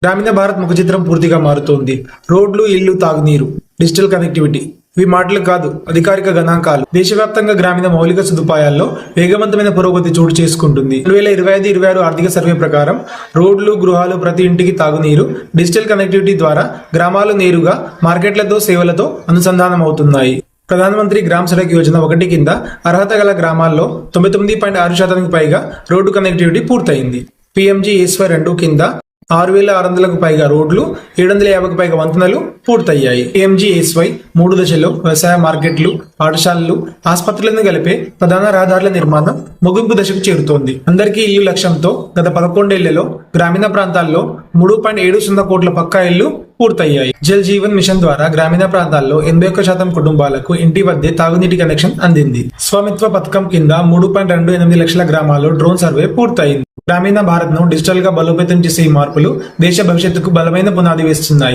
గ్రామీణ భారత్ ముఖ చిత్రం పూర్తిగా మారుతోంది. రోడ్లు, ఇళ్లు, తాగునీరు, డిజిటల్ కనెక్టివిటీ ఇవి మాటలు కాదు, అధికారిక గణాంకాలు. దేశవ్యాప్తంగా గ్రామీణ మౌలిక సదుపాయాల్లో వేగవంతమైన పురోగతి చోటు చేసుకుంటుంది. 2025-26 ఆర్థిక సర్వే ప్రకారం రోడ్లు, గృహాలు, ప్రతి ఇంటికి తాగునీరు, డిజిటల్ కనెక్టివిటీ ద్వారా గ్రామాలు నేరుగా మార్కెట్లతో, సేవలతో అనుసంధానం అవుతున్నాయి. ప్రధానమంత్రి గ్రామ సడక్ యోజన 1 కింద అర్హత గల గ్రామాల్లో 99.6% పైగా రోడ్డు కనెక్టివిటీ పూర్తయింది. PMGSY 2 కింద 6,600కు పైగా రోడ్లు, 750కు పైగా వంతెనలు పూర్తయ్యాయి. PMGSY 3 దశల్లో వ్యవసాయ మార్కెట్లు, పాఠశాలలు, ఆసుపత్రులను కలిపే ప్రధాన రహదారుల నిర్మాణం ముగింపు దశకు చేరుతోంది. అందరికీ ఇల్లు లక్ష్యంతో గత 11 ఏళ్లలో గ్రామీణ ప్రాంతాల్లో 3.70 కోట్ల పక్కా ఇళ్లు పూర్తయ్యాయి. జల్ జీవన్ మిషన్ ద్వారా గ్రామీణ ప్రాంతాల్లో 81% కుటుంబాలకు ఇంటి వద్దే తాగునీటి కనెక్షన్ అందింది. స్వామిత్వ పథకం కింద 3.28 లక్షల గ్రామాల్లో డ్రోన్ సర్వే పూర్తయింది. గ్రామీణ భారత్ ను డిజిటల్ గా బలోపేతం చేసే ఈ మార్పులు దేశ భవిష్యత్తుకు బలమైన పునాది వేస్తున్నాయి.